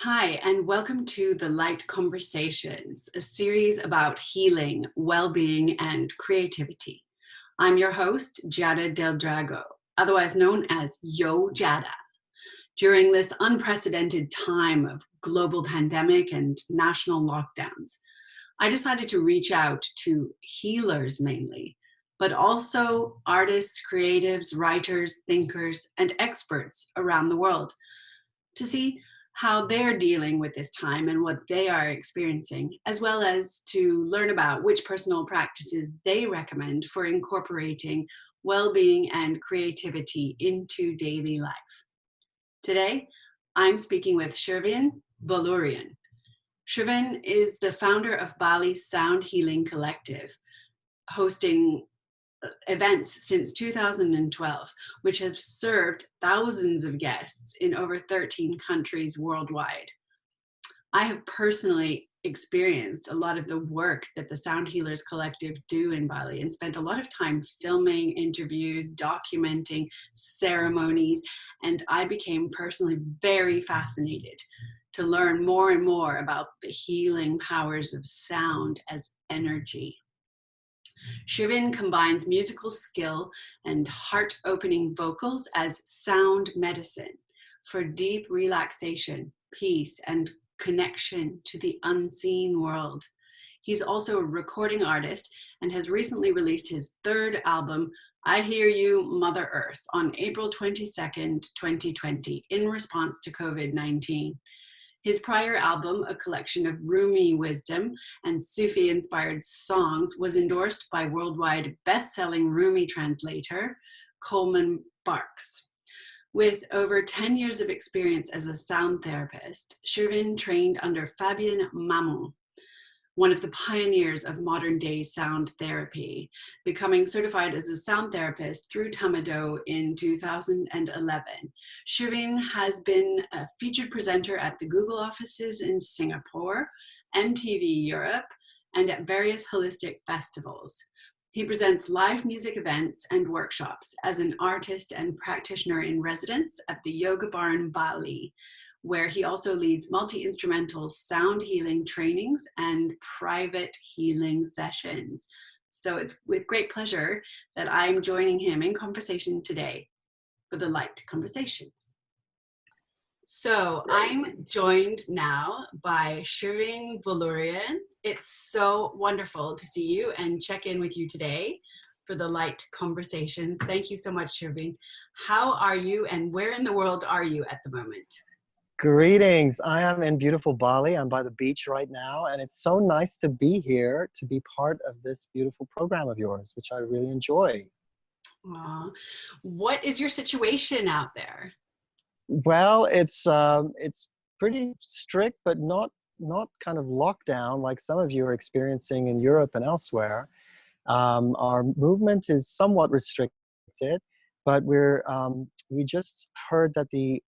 Hi, and welcome to The Light Conversations, a series about healing, well-being, and creativity. I'm your host, Giada del Drago, otherwise known as Yo Giada. During this unprecedented time of global pandemic and national lockdowns, I decided to reach out to healers mainly, but also artists, creatives, writers, thinkers, and experts around the world to see how they're dealing with this time and what they are experiencing, as well as to learn about which personal practices they recommend for incorporating well-being and creativity into daily life. Today, I'm speaking with Shervin Boloorian. Shervin is the founder of Bali's Sound Healing Collective, hosting events since 2012, which have served thousands of guests in over 13 countries worldwide. I have personally experienced a lot of the work that the Sound Healers Collective do in Bali and spent a lot of time filming interviews, documenting ceremonies, and I became personally very fascinated to learn more and more about the healing powers of sound as energy. Shervin combines musical skill and heart-opening vocals as sound medicine for deep relaxation, peace, and connection to the unseen world. He's also a recording artist and has recently released his third album, I Hear You, Mother Earth, on April 22nd, 2020, in response to COVID-19. His prior album, a collection of Rumi wisdom and Sufi-inspired songs, was endorsed by worldwide best-selling Rumi translator Coleman Barks. With over 10 years of experience as a sound therapist, Shervin trained under Fabien Mamon, one of the pioneers of modern-day sound therapy, becoming certified as a sound therapist through Tamado in 2011. Shervin has been a featured presenter at the Google offices in Singapore, MTV Europe, and at various holistic festivals. He presents live music events and workshops as an artist and practitioner in residence at the Yoga Barn Bali, where he also leads multi-instrumental sound healing trainings and private healing sessions. So it's with great pleasure that I'm joining him in conversation today for the Light Conversations. So I'm joined now by Shervin Boloorian. It's so wonderful to see you and check in with you today for the Light Conversations. Thank you so much, Shervin. How are you and where in the world are you at the moment? Greetings. I am in beautiful Bali. I'm by the beach right now, and it's so nice to be here to be part of this beautiful program of yours, which I really enjoy. What is your situation out there? Well, it's pretty strict, but not kind of lockdown like some of you are experiencing in Europe and elsewhere. Our movement is somewhat restricted, but we just heard that the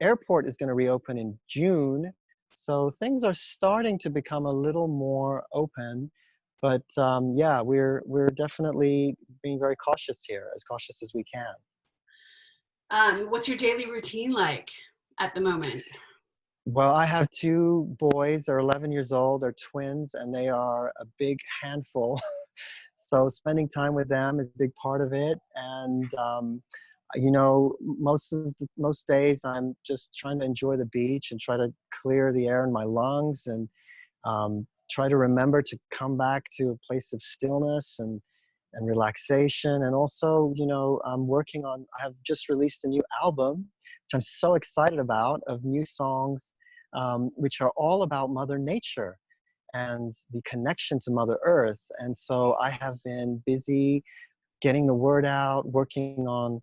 airport is going to reopen in June, so things are starting to become a little more open. But yeah, we're definitely being very cautious here, as cautious as we can. What's your daily routine like at the moment? Well, I have two boys. They're 11 years old. They're twins, and they are a big handful. So spending time with them is a big part of it. And you know, most days I'm just trying to enjoy the beach and try to clear the air in my lungs and try to remember to come back to a place of stillness and relaxation. And also, you know, I have just released a new album, which I'm so excited about, of new songs, which are all about Mother Nature and the connection to Mother Earth. And so I have been busy getting the word out, working on,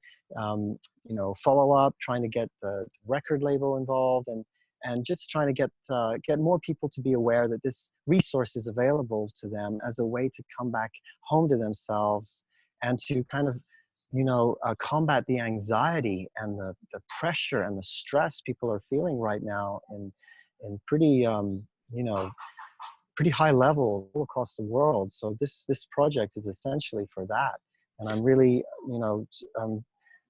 you know, follow-up, trying to get the record label involved, and just trying to get more people to be aware that this resource is available to them as a way to come back home to themselves and to kind of, you know, combat the anxiety and the pressure and the stress people are feeling right now in pretty, you know, pretty high levels all across the world. So this project is essentially for that. And I'm really, you know,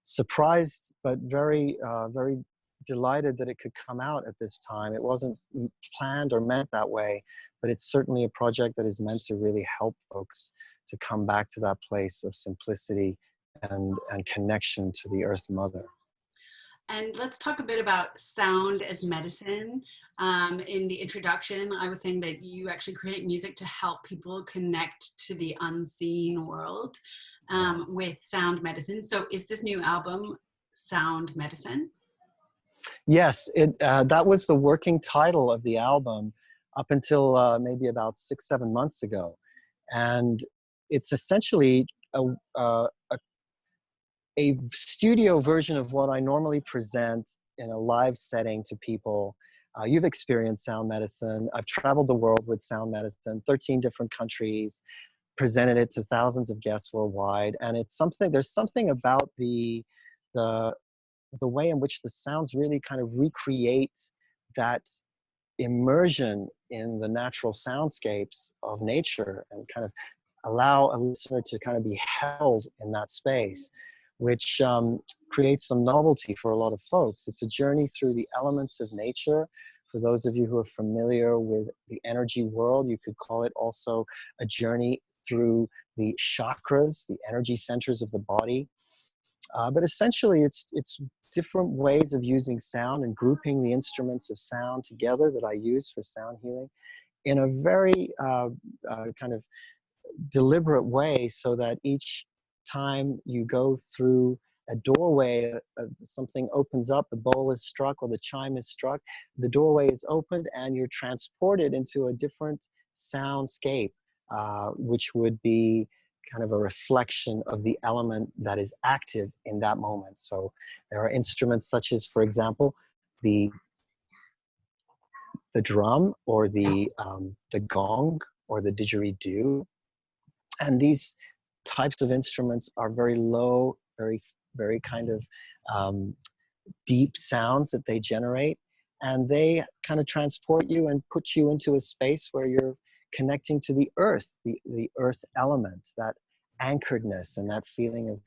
surprised, but very delighted that it could come out at this time. It wasn't planned or meant that way, but it's certainly a project that is meant to really help folks to come back to that place of simplicity and connection to the Earth Mother. And let's talk a bit about sound as medicine. In the introduction, I was saying that you actually create music to help people connect to the unseen world with sound medicine. So is this new album sound medicine? Yes, that was the working title of the album up until maybe about 6, 7 months ago. And it's essentially a, a, a studio version of what I normally present in a live setting to people. You've experienced sound medicine. I've traveled the world with sound medicine, 13 different countries, presented it to thousands of guests worldwide. And it's something, there's something about the, the way in which the sounds really kind of recreate that immersion in the natural soundscapes of nature and kind of allow a listener to kind of be held in that space, which creates some novelty for a lot of folks. It's a journey through the elements of nature. For those of you who are familiar with the energy world, you could call it also a journey through the chakras, the energy centers of the body. But essentially, it's different ways of using sound and grouping the instruments of sound together that I use for sound healing in a very kind of deliberate way, so that each time you go through a doorway, something opens up, the bowl is struck or the chime is struck, the doorway is opened and you're transported into a different soundscape, which would be kind of a reflection of the element that is active in that moment. So there are instruments such as, for example, the drum or the gong or the didgeridoo. And these types of instruments are very low, very kind of deep sounds that they generate. And they kind of transport you and put you into a space where you're connecting to the earth, the earth element, that anchoredness and that feeling of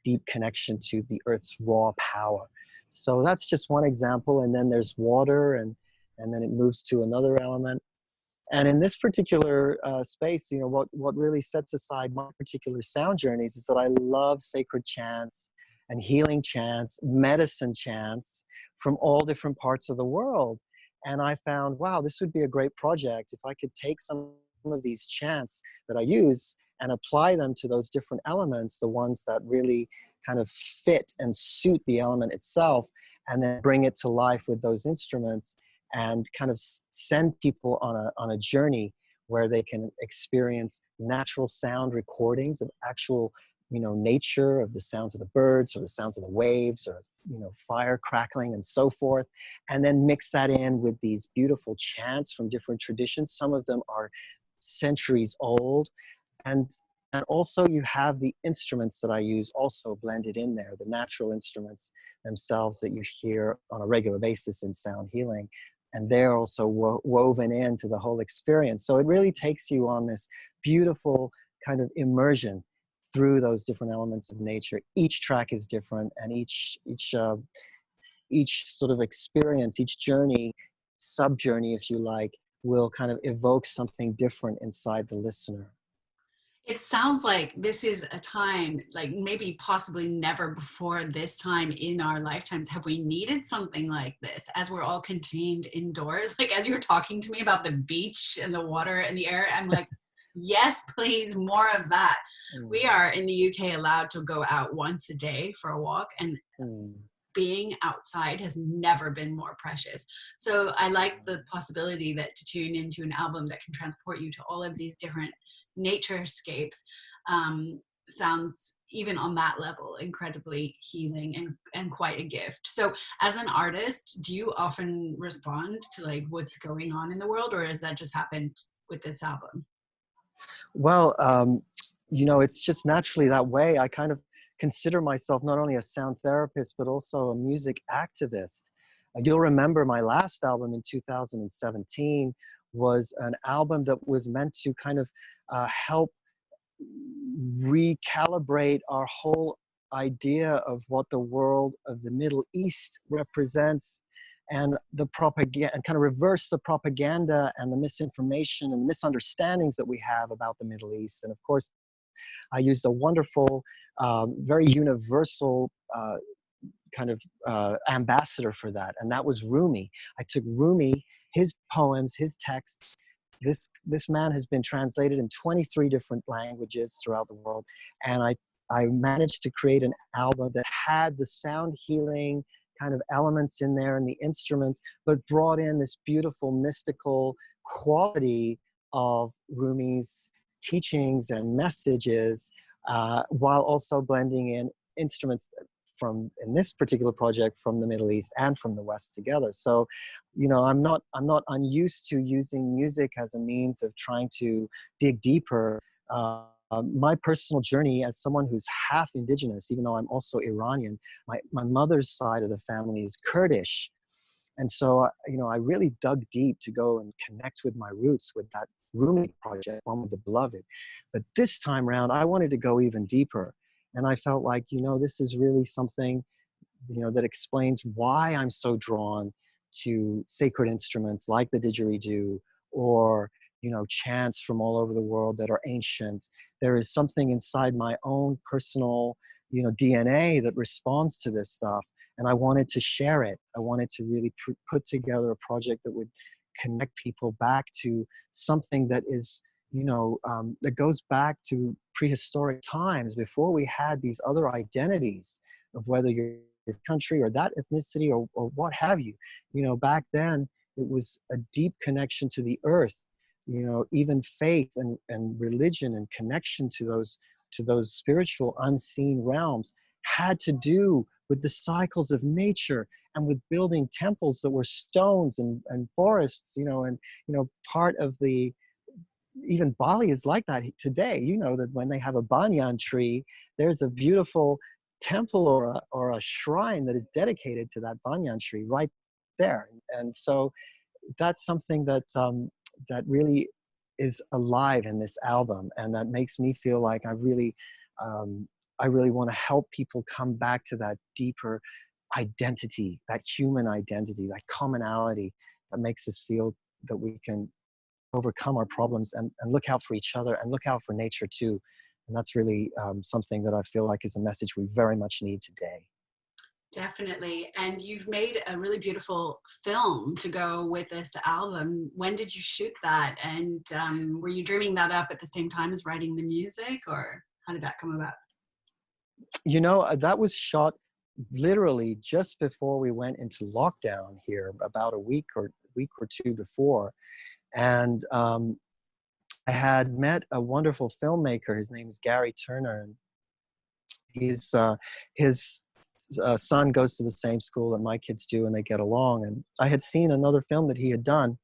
deep connection to the earth's raw power. So that's just one example. And then there's water, and then it moves to another element. And in this particular space, you know, what really sets aside my particular sound journeys is that I love sacred chants and healing chants, medicine chants from all different parts of the world. And I found, wow, this would be a great project if I could take some of these chants that I use and apply them to those different elements, the ones that really kind of fit and suit the element itself, and then bring it to life with those instruments and kind of send people on a journey where they can experience natural sound recordings of actual, you know, nature, of the sounds of the birds or the sounds of the waves or, you know, fire crackling and so forth, and then mix that in with these beautiful chants from different traditions. Some of them are centuries old, and also you have the instruments that I use also blended in there, the natural instruments themselves that you hear on a regular basis in sound healing. And they're also woven into the whole experience. So it really takes you on this beautiful kind of immersion through those different elements of nature. Each track is different, and each sort of experience, each journey, sub-journey, if you like, will kind of evoke something different inside the listener. It sounds like this is a time, like maybe possibly never before this time in our lifetimes have we needed something like this, as we're all contained indoors. Like, as you were talking to me about the beach and the water and the air, I'm like, yes, please, more of that. We are in the UK allowed to go out once a day for a walk, and being outside has never been more precious. So I like the possibility that to tune into an album that can transport you to all of these different naturescapes sounds, even on that level, incredibly healing and quite a gift. So as an artist, do you often respond to like what's going on in the world, or has that just happened with this album? Well, you know, it's just naturally that way. I kind of consider myself not only a sound therapist, but also a music activist. You'll remember my last album in 2017 was an album that was meant to kind of help recalibrate our whole idea of what the world of the Middle East represents, and the propaganda, and kind of reverse the propaganda and the misinformation and misunderstandings that we have about the Middle East. And of course, I used a wonderful, very universal kind of ambassador for that, and that was Rumi. I took Rumi, his poems, his texts. This man has been translated in 23 different languages throughout the world, and I managed to create an album that had the sound healing kind of elements in there and the instruments, but brought in this beautiful mystical quality of Rumi's teachings and messages, while also blending in instruments from, in this particular project, from the Middle East and from the West together. So, you know, I'm not unused to using music as a means of trying to dig deeper. My personal journey as someone who's half indigenous, even though I'm also Iranian, my mother's side of the family is Kurdish. And so, you know, I really dug deep to go and connect with my roots with that Rumi project, One with the Beloved. But this time around, I wanted to go even deeper. And I felt like, you know, this is really something, you know, that explains why I'm so drawn to sacred instruments like the didgeridoo, or, you know, chants from all over the world that are ancient. There is something inside my own personal, you know, DNA that responds to this stuff. And I wanted to share it. I wanted to really put together a project that would connect people back to something that is, you know, that goes back to prehistoric times, before we had these other identities of whether you're your country or that ethnicity, or what have you. You know, back then it was a deep connection to the earth. You know, even faith and religion and connection to those spiritual unseen realms had to do with the cycles of nature, and with building temples that were stones and forests, you know, and, you know, part of the, even Bali is like that today. You know, that when they have a banyan tree, there's a beautiful temple or a shrine that is dedicated to that banyan tree right there. And so that's something that that really is alive in this album, and that makes me feel like I really want to help people come back to that deeper identity, that human identity, that commonality that makes us feel that we can overcome our problems, and look out for each other, and look out for nature too. And that's really something that I feel like is a message we very much need today. Definitely. And you've made a really beautiful film to go with this album. When did you shoot that? And were you dreaming that up at the same time as writing the music, or how did that come about? You know, that was shot literally just before we went into lockdown here, about a week or two before. And I had met a wonderful filmmaker. His name is Gary Turner, and he's his son goes to the same school that my kids do, and they get along. And I had seen another film that he had done,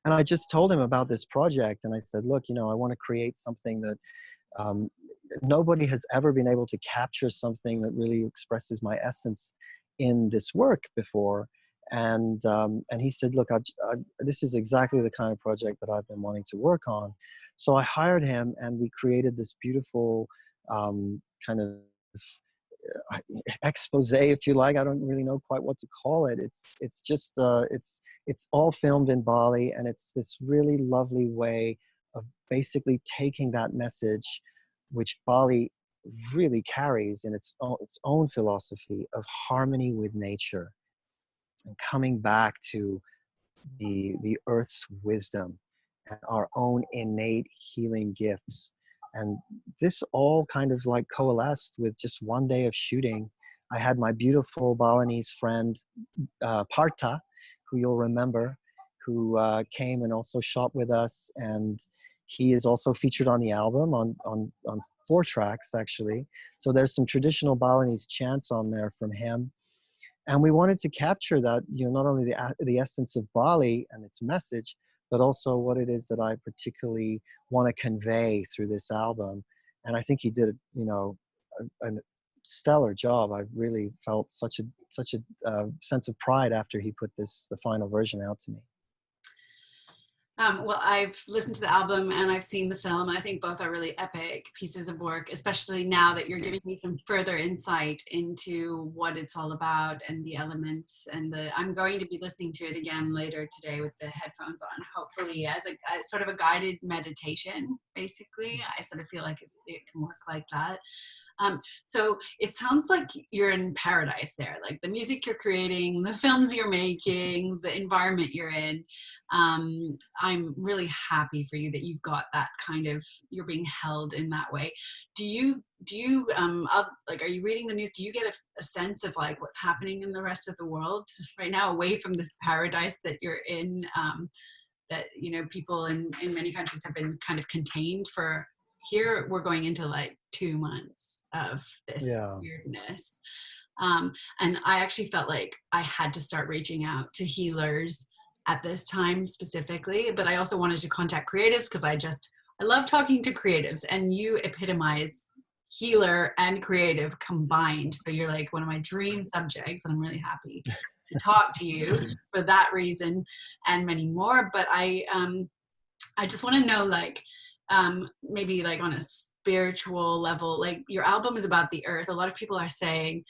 and I just told him about this project. And I said, look, you know, I want to create something that um, nobody has ever been able to capture, something that really expresses my essence in this work before. And he said, look, this is exactly the kind of project that I've been wanting to work on. So I hired him, and we created this beautiful kind of expose, if you like. I don't really know quite what to call it. It's just it's all filmed in Bali, and it's this really lovely way of basically taking that message, which Bali really carries in its own philosophy of harmony with nature, and coming back to the earth's wisdom and our own innate healing gifts. And this all kind of like coalesced with just one day of shooting. I had my beautiful Balinese friend, Partha, who you'll remember, who came and also shot with us. And he is also featured on the album on 4 tracks, actually. So there's some traditional Balinese chants on there from him. And we wanted to capture that, you know, not only the essence of Bali and its message, but also what it is that I particularly want to convey through this album. And I think he did, you know, a stellar job. I really felt such a sense of pride after he put the final version out to me. Well, I've listened to the album and I've seen the film, and I think both are really epic pieces of work, especially now that you're giving me some further insight into what it's all about and the elements. And I'm going to be listening to it again later today with the headphones on, hopefully as a sort of a guided meditation, basically. I sort of feel like it can work like that. So it sounds like you're in paradise there, like the music you're creating, the films you're making, the environment you're in. I'm really happy for you that you've got that kind of, you're being held in that way. Do you like, are you reading the news? Do you get a sense of like what's happening in the rest of the world right now, away from this paradise that you're in? That, you know, people in many countries have been kind of contained for. Here we're going into like 2 months of this Yeah. weirdness. And I actually felt like I had to start reaching out to healers at this time specifically, but I also wanted to contact creatives because I love talking to creatives, and you epitomize healer and creative combined. So you're like one of my dream subjects, and I'm really happy to talk to you for that reason and many more. But I just want to know, like, maybe like on a spiritual level, like your album is about the earth. A lot of people are saying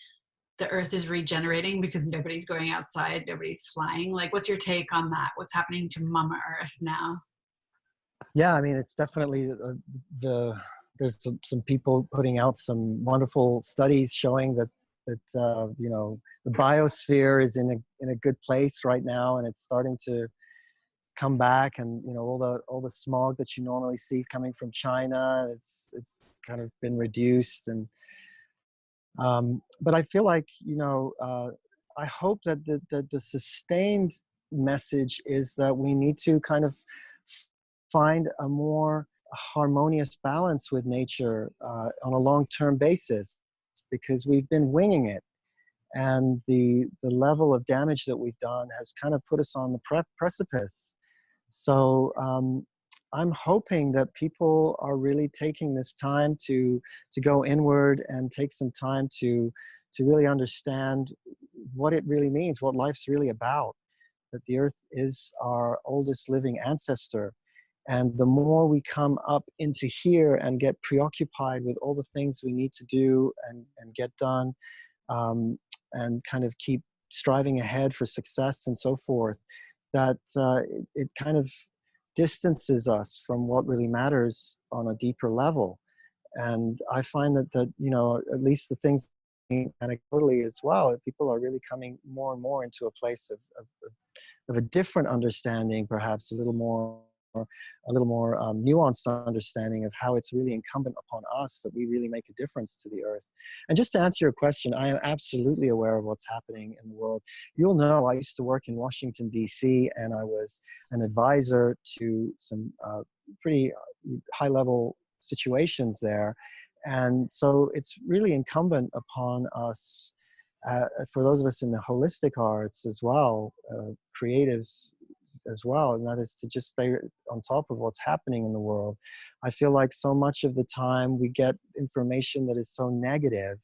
the earth is regenerating because nobody's going outside, nobody's flying. Like, what's your take on that? What's happening to Mama Earth now? Yeah, I mean, it's definitely there's some people putting out some wonderful studies showing that you know, the biosphere is in a good place right now, and it's starting to come back. And you know, all the smog that you normally see coming from China, it's kind of been reduced. And but I feel like, you know, I hope that the sustained message is that we need to kind of find a more harmonious balance with nature on a long-term basis, because we've been winging it, and the level of damage that we've done has kind of put us on the precipice. So I'm hoping that people are really taking this time to go inward and take some time to really understand what it really means, what life's really about, that the earth is our oldest living ancestor. And the more we come up into here and get preoccupied with all the things we need to do and get done, and kind of keep striving ahead for success and so forth, that it kind of distances us from what really matters on a deeper level. And I find that you know, at least the things anecdotally as well, people are really coming more and more into a place of a different understanding, perhaps a little more nuanced understanding of how it's really incumbent upon us that we really make a difference to the earth. And just to answer your question, I am absolutely aware of what's happening in the world. You'll know I used to work in Washington, D.C., and I was an advisor to some pretty high-level situations there. And so it's really incumbent upon us, for those of us in the holistic arts as well, creatives as well, and that is to just stay on top of what's happening in the world. I feel like so much of the time we get information that is so negative,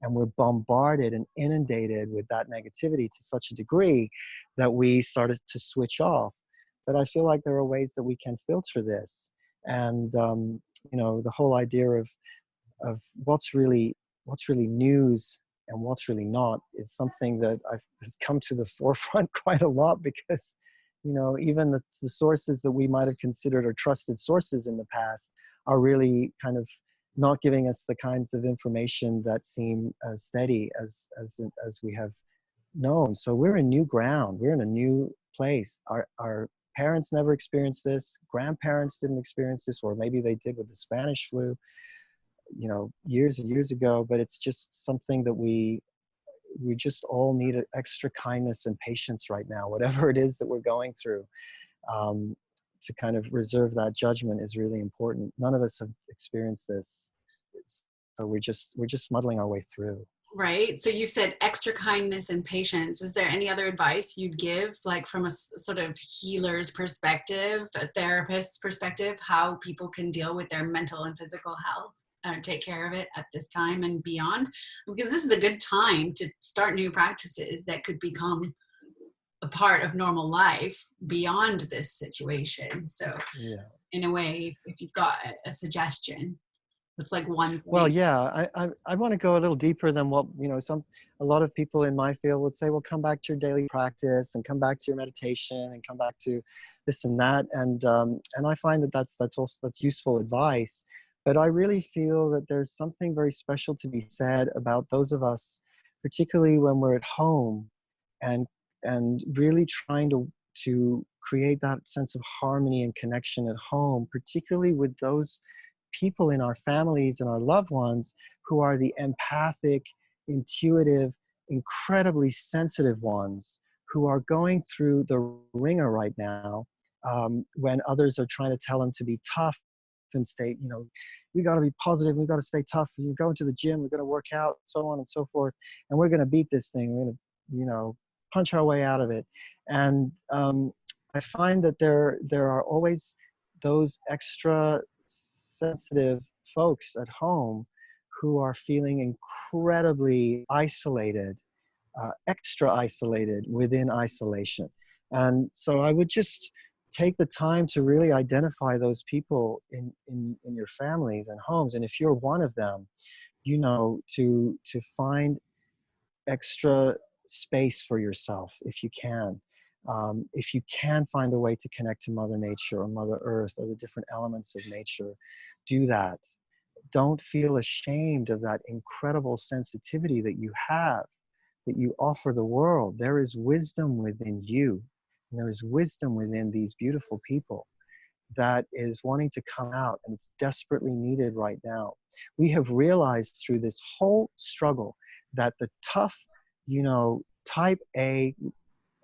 and we're bombarded and inundated with that negativity to such a degree that we started to switch off. But I feel like there are ways that we can filter this. And you know, the whole idea of what's really news and what's really not is something that has come to the forefront quite a lot, because you know, even the sources that we might have considered or trusted sources in the past are really kind of not giving us the kinds of information that seem as steady as we have known. So we're in new ground. We're in a new place. Our parents never experienced this. Grandparents didn't experience this, or maybe they did with the Spanish flu, you know, years and years ago. But it's just something that we just all need extra kindness and patience right now, whatever it is that we're going through. To kind of reserve that judgment is really important. None of us have experienced this, so we're just muddling our way through. Right. So you said extra kindness and patience. Is there any other advice you'd give, like from a sort of healer's perspective, a therapist's perspective, how people can deal with their mental and physical health? Take care of it at this time and beyond, because this is a good time to start new practices that could become a part of normal life beyond this situation. So Yeah. in a way, if you've got a suggestion, it's like one Well, thing. yeah, I want to go a little deeper than what, a lot of people in my field would say, well, come back to your daily practice and come back to your meditation and come back to this and that. And I find that that's useful advice. But I really feel that there's something very special to be said about those of us, particularly when we're at home and, and really trying to create that sense of harmony and connection at home, particularly with those people in our families and our loved ones who are the empathic, intuitive, incredibly sensitive ones who are going through the ringer right now, when others are trying to tell them to be tough and stay, we got to be positive, we got to stay tough, you go to the gym, we're going to work out, so on and so forth, and we're going to beat this thing, we're going to, punch our way out of it. And I find that there are always those extra sensitive folks at home who are feeling incredibly isolated, extra isolated within isolation. And so I would just take the time to really identify those people in your families and homes. And if you're one of them, to find extra space for yourself if you can. If you can find a way to connect to Mother Nature or Mother Earth or the different elements of nature, do that. Don't feel ashamed of that incredible sensitivity that you have, that you offer the world. There is wisdom within you, and there is wisdom within these beautiful people that is wanting to come out, and it's desperately needed right now. We have realized through this whole struggle that the tough, type A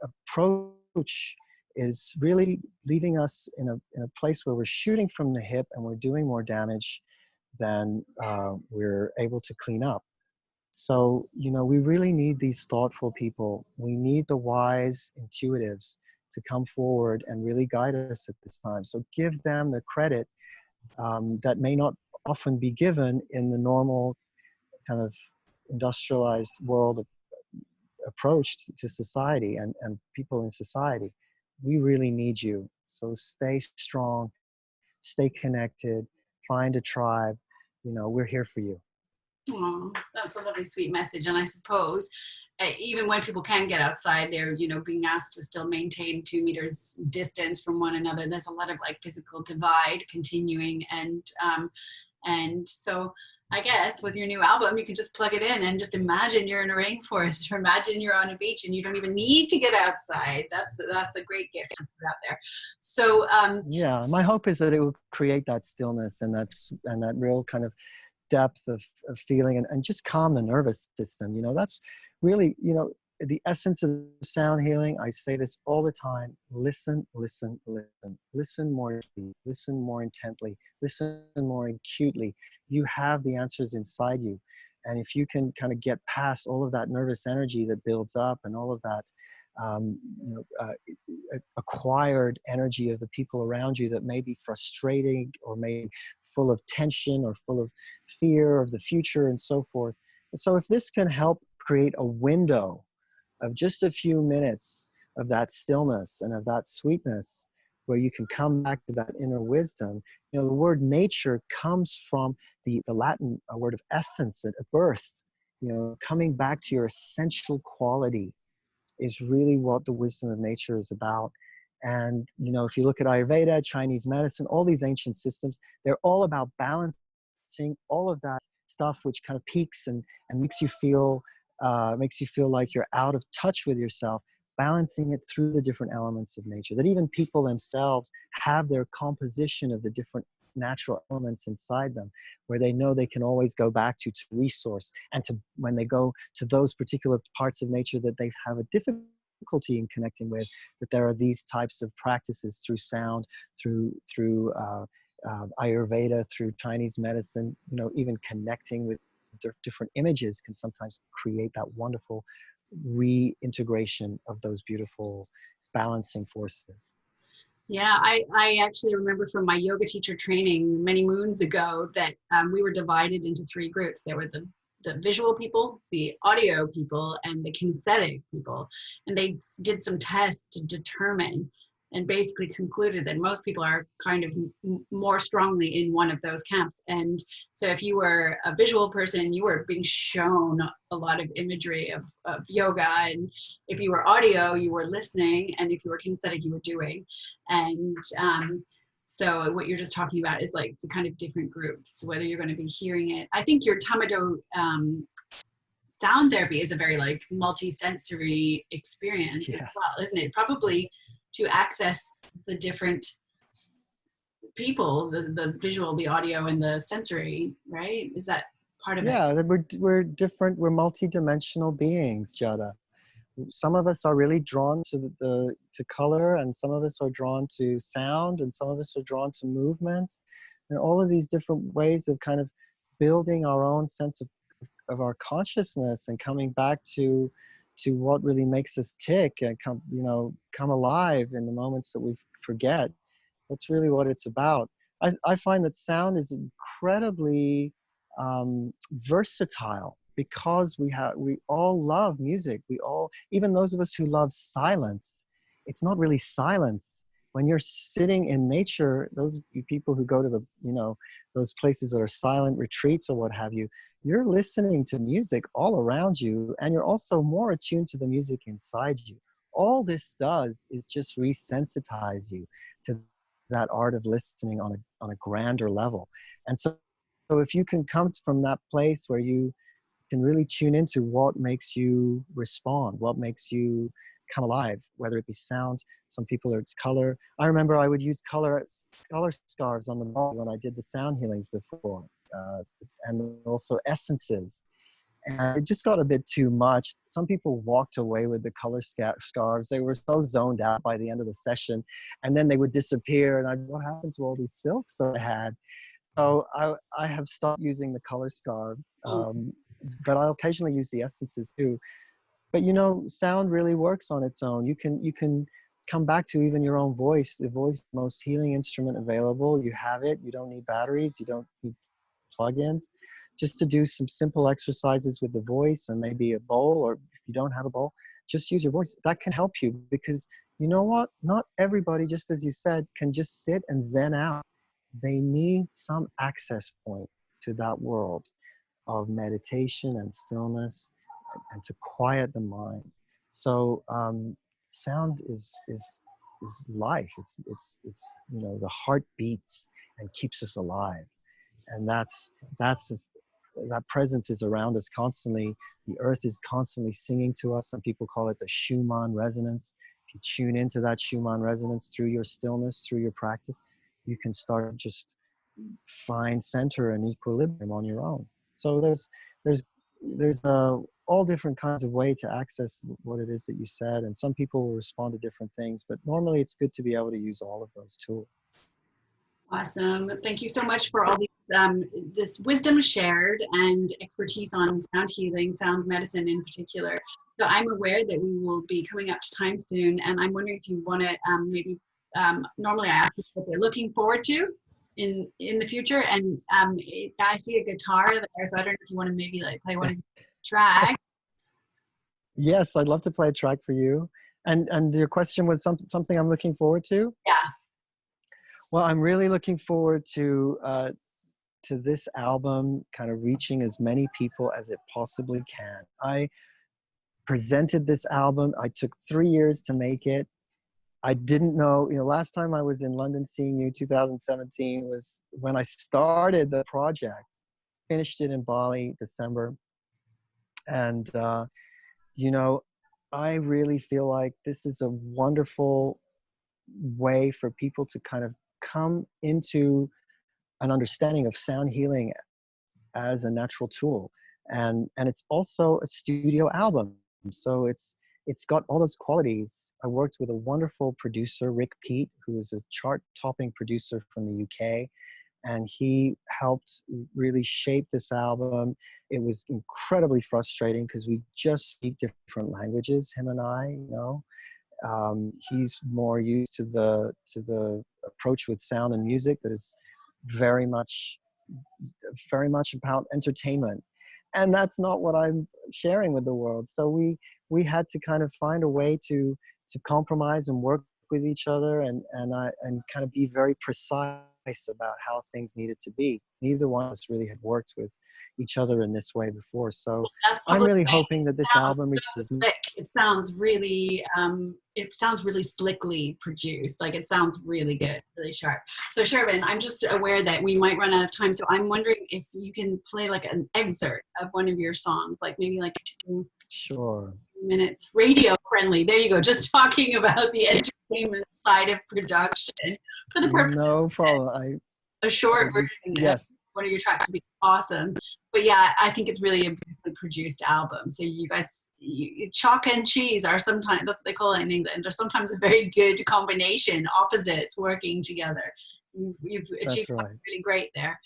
approach is really leaving us in a place where we're shooting from the hip and we're doing more damage than we're able to clean up. So, we really need these thoughtful people. We need the wise intuitives to come forward and really guide us at this time. So give them the credit that may not often be given in the normal kind of industrialized world approach to society and people in society. We really need you. So stay strong, stay connected, find a tribe. We're here for you. Oh, that's a lovely, sweet message. And I suppose even when people can get outside, they're, being asked to still maintain 2 meters distance from one another. There's a lot of like physical divide continuing. And so I guess with your new album, you can just plug it in and just imagine you're in a rainforest or imagine you're on a beach and you don't even need to get outside. That's a great gift to put out there. So yeah, my hope is that it will create that stillness and that real kind of depth of feeling and just calm the nervous system. That's really, the essence of sound healing. I say this all the time: listen, listen, listen, listen more deeply, listen more intently, listen more acutely. You have the answers inside you. And if you can kind of get past all of that nervous energy that builds up and all of that um, you know, uh, acquired energy of the people around you that may be frustrating or may be full of tension or full of fear of the future and so forth. And so if this can help create a window of just a few minutes of that stillness and of that sweetness where you can come back to that inner wisdom. The word nature comes from the Latin word of essence, at birth. Coming back to your essential quality is really what the wisdom of nature is about. And, if you look at Ayurveda, Chinese medicine, all these ancient systems, they're all about balancing all of that stuff which kind of peaks and makes you feel like you're out of touch with yourself, balancing it through the different elements of nature, that even people themselves have their composition of the different natural elements inside them, where they know they can always go back to resource, and to when they go to those particular parts of nature that they have a difficulty in connecting with, that there are these types of practices through sound, through Ayurveda, through Chinese medicine, even connecting with different images can sometimes create that wonderful reintegration of those beautiful balancing forces. Yeah, I actually remember from my yoga teacher training many moons ago that we were divided into 3 groups. There were the the visual people, the audio people, and the kinesthetic people. And they did some tests to determine and basically concluded that most people are kind of more strongly in one of those camps. And so if you were a visual person, you were being shown a lot of imagery of yoga. And if you were audio, you were listening. And if you were kinesthetic, you were doing. And so what you're just talking about is like the kind of different groups, whether you're going to be hearing it. I think your Tamado sound therapy is a very like multi-sensory experience as well, isn't it? Probably to access the different people, the visual, the audio, and the sensory, right? Is that part of it? Yeah, we're different, we're multi-dimensional beings, Giada. Some of us are really drawn to color, and some of us are drawn to sound, and some of us are drawn to movement, and all of these different ways of kind of building our own sense of our consciousness and coming back to what really makes us tick and come alive in the moments that we forget. That's really what it's about. I find that sound is incredibly versatile, because we all love music. We all, even those of us who love silence, it's not really silence. When you're sitting in nature, those people who go to those places that are silent retreats or what have you, you're listening to music all around you, and you're also more attuned to the music inside you. All this does is just resensitize you to that art of listening on a grander level. And so if you can come from that place where you can really tune into what makes you respond, what makes you come alive, whether it be sound, some people it's color. I remember I would use color scarves on the body when I did the sound healings before, and also essences. And it just got a bit too much. Some people walked away with the color scarves. They were so zoned out by the end of the session, and then they would disappear. And what happened to all these silks that I had? So I have stopped using the color scarves, but I'll occasionally use the essences too. But sound really works on its own. You can come back to even your own voice. The voice, the most healing instrument available. You have it. You don't need batteries. You don't need plugins. Just to do some simple exercises with the voice and maybe a bowl, or if you don't have a bowl, just use your voice. That can help you, because you know what? Not everybody, just as you said, can just sit and zen out. They need some access point to that world of meditation and stillness, and to quiet the mind. So sound is life. It's the heart beats and keeps us alive, and that's just, that presence is around us constantly. The earth is constantly singing to us. Some people call it the Schumann resonance. If you tune into that Schumann resonance through your stillness, through your practice, you can start to just find center and equilibrium on your own. So there's all different kinds of way to access what it is that you said, and some people will respond to different things, but normally it's good to be able to use all of those tools. Awesome. Thank you so much for all these, this wisdom shared and expertise on sound healing, sound medicine in particular. So I'm aware that we will be coming up to time soon, and I'm wondering if you want to maybe, normally I ask people what they're looking forward to in the future, and I see a guitar there, so I don't know if you want to maybe like play one track. Yes, I'd love to play a track for you. And your question was something I'm looking forward to? Yeah. Well, I'm really looking forward to this album kind of reaching as many people as it possibly can. I presented this album. I took 3 years to make it. I didn't know, last time I was in London seeing you, 2017, was when I started the project. Finished it in Bali, December. And, I really feel like this is a wonderful way for people to kind of come into an understanding of sound healing as a natural tool. And it's also a studio album. So it's got all those qualities. I worked with a wonderful producer, Rick Pete, who is a chart-topping producer from the UK. And he helped really shape this album. It was incredibly frustrating because we just speak different languages, him and I, he's more used to the approach with sound and music that is very much about entertainment. and that's not what I'm sharing with the world. So we had to kind of find a way to compromise and work with each other, and kind of be very precise about how things needed to be. Neither one of us really had worked with each other in this way before. So That's I'm probably really why hoping that this it sounds album so reaches. slick. It sounds really slickly produced. Like it sounds really good, really sharp. So Shervin, I'm just aware that we might run out of time. So I'm wondering if you can play like an excerpt of one of your songs, like maybe like 2 Sure. minutes, radio friendly. There you go. Just talking about the entertainment side of production for the purpose No problem. of a short version of Yes. one of your tracks would be awesome. But yeah, I think it's really a beautifully produced album. So you guys, chalk and cheese are sometimes, that's what they call it in England, are sometimes a very good combination, opposites working together. You've achieved something really great there.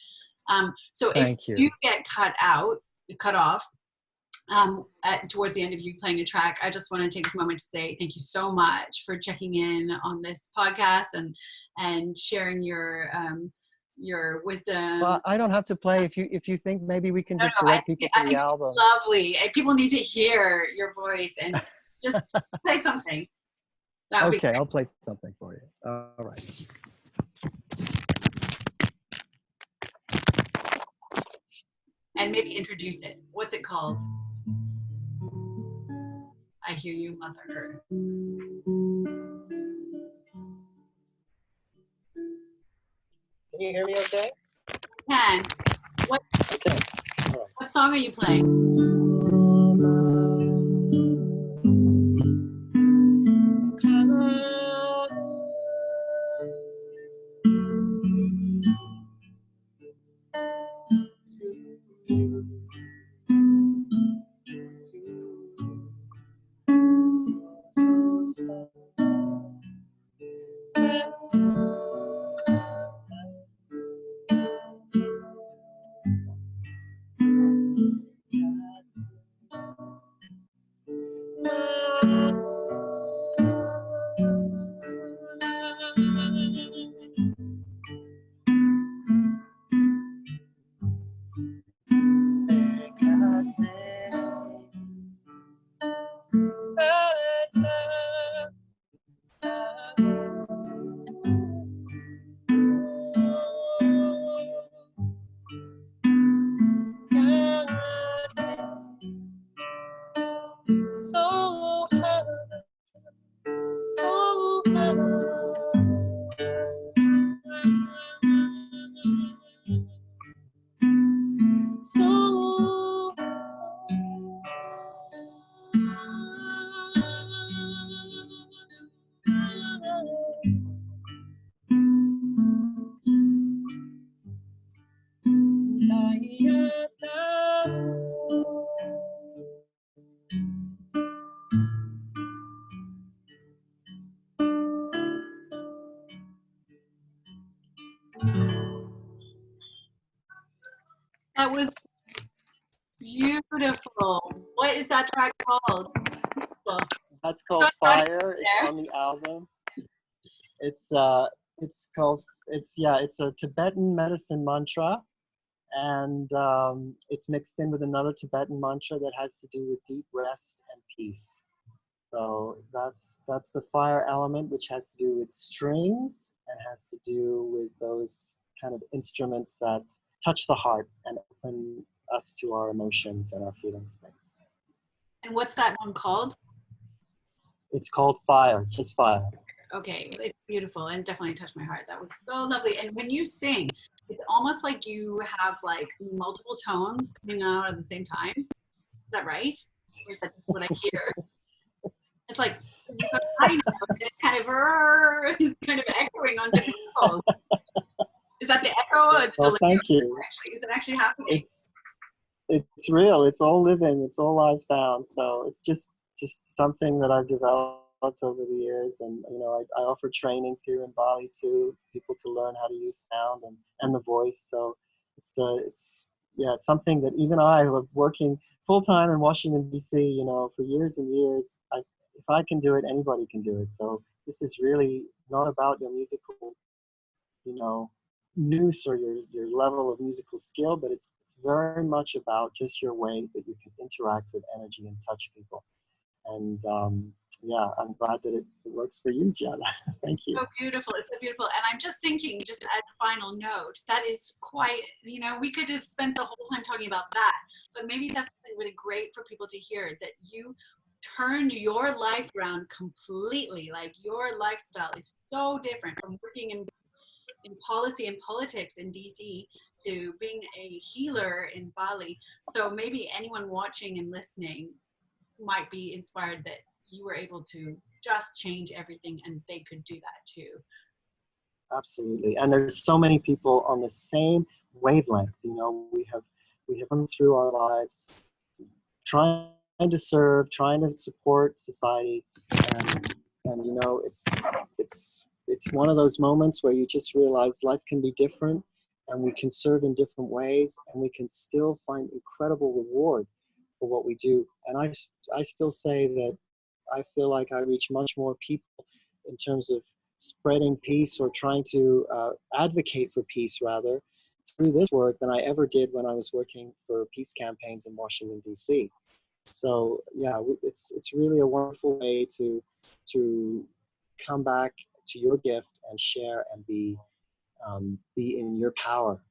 So if you get cut off, towards the end of you playing a track, I just want to take this moment to say thank you so much for checking in on this podcast and sharing your wisdom. Well, I don't have to play. If you think maybe we can just direct people to the album. Lovely. People need to hear your voice and just say something. Okay, I'll play something for you. All right. And maybe introduce it. What's it called? I hear you, mother. Can you hear me okay? Can. What song are you playing? That was beautiful. What is that track called? That's called Fire. It's on the album. It's a Tibetan medicine mantra, and it's mixed in with another Tibetan mantra that has to do with deep rest and peace. So that's the fire element, which has to do with strings and has to do with those kind of instruments that touch the heart and open us to our emotions and our feeling space. And what's that one called? It's called Fire, just Fire. Okay, it's beautiful and definitely touched my heart. That was so lovely. And when you sing, it's almost like you have like multiple tones coming out at the same time. Is that right? Or is that just what I hear? It's like it's kind of echoing on different tones. Is that the echo? Well, thank you. Is it actually happening? It's real. It's all living. It's all live sound. So it's just something that I've developed over the years, and I offer trainings here in Bali too, people to learn how to use sound and the voice. So it's something that even I, who have working full time in Washington D.C., for years and years, if I can do it, anybody can do it. So this is really not about your musical, nous or your level of musical skill, but it's very much about just your way that you can interact with energy and touch people. And yeah, I'm glad that it works for you, Giada. Thank you. So beautiful. It's so beautiful. And I'm just thinking, just as a final note, that is quite, we could have spent the whole time talking about that, but maybe that's something really great for people to hear, that you turned your life around completely. Like, your lifestyle is so different from working in policy and politics in DC to being a healer in Bali. So maybe anyone watching and listening might be inspired that you were able to just change everything, and they could do that too. Absolutely. And there's so many people on the same wavelength. We have gone through our lives trying to serve, trying to support society, and it's one of those moments where you just realize life can be different, and we can serve in different ways, and we can still find incredible reward for what we do. And I still say that I feel like I reach much more people in terms of spreading peace, or trying to advocate for peace rather, through this work than I ever did when I was working for peace campaigns in Washington, D.C. So yeah, it's really a wonderful way to come back to your gift and share and be in your power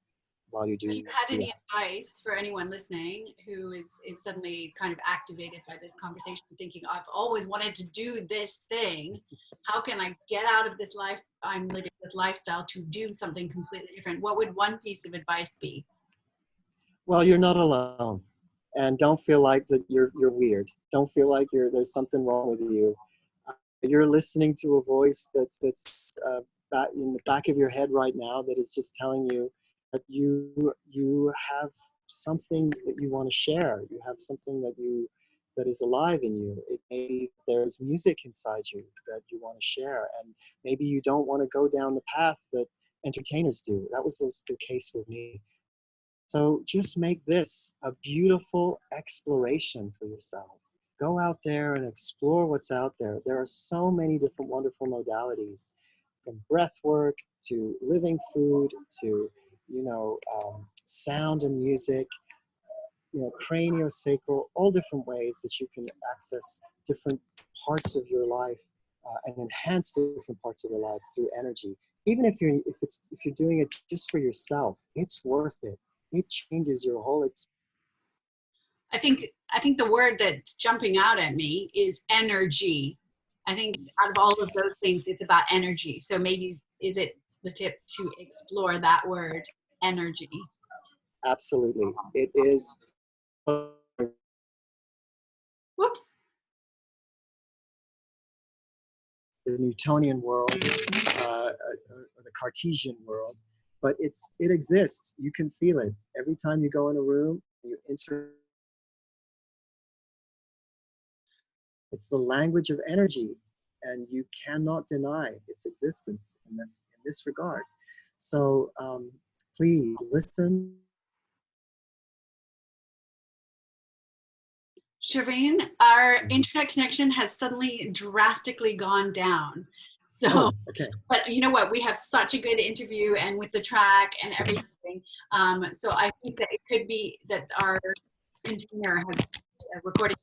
while you do. If you had any advice for anyone listening who is suddenly kind of activated by this conversation, thinking, I've always wanted to do this thing, how can I get out of this life I'm living, this lifestyle, to do something completely different? What would one piece of advice be? Well, you're not alone, and don't feel like that you're weird. Don't feel like there's something wrong with you. You're listening to a voice that's in the back of your head right now that is just telling you that you have something that you want to share. You have something that is alive in you. It maybe there's music inside you that you want to share, and maybe you don't want to go down the path that entertainers do. That was the case with me. So just make this a beautiful exploration for yourselves. Go out there and explore what's out there. There are so many different wonderful modalities, from breath work to living food to sound and music, craniosacral, all different ways that you can access different parts of your life and enhance different parts of your life through energy. Even if you're doing it just for yourself, it's worth it. It changes your whole experience. I think the word that's jumping out at me is energy. I think out of all of those things, it's about energy. So maybe is it the tip to explore that word, energy? Absolutely. It is. Whoops. The Newtonian world, or the Cartesian world, but it exists. You can feel it every time you go in a room. You enter. It's the language of energy, and you cannot deny its existence in this regard. So please listen. Shervin, our internet connection has suddenly drastically gone down. So, okay. But you know what? We have such a good interview, and with the track and everything. So I think that it could be that our container has recording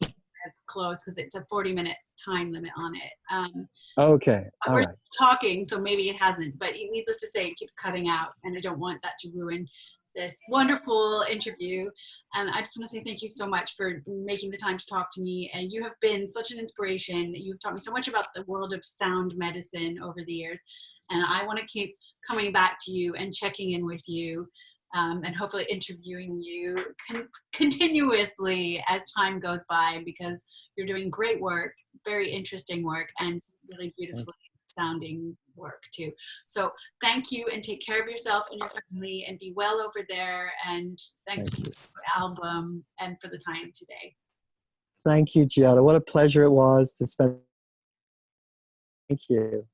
has closed because it's a 40-minute time limit on it. Okay. We're talking, so maybe it hasn't. But needless to say, it keeps cutting out, and I don't want that to ruin this wonderful interview. And I just want to say thank you so much for making the time to talk to me. And you have been such an inspiration. You've taught me so much about the world of sound medicine over the years. And I want to keep coming back to you and checking in with you, and hopefully interviewing you continuously as time goes by, because you're doing great work, very interesting work, and really beautifully sounding work too. So thank you, and take care of yourself and your family, and be well over there. And thanks for the album and for the time today. Thank you, Giada. What a pleasure it was to spend. Thank you.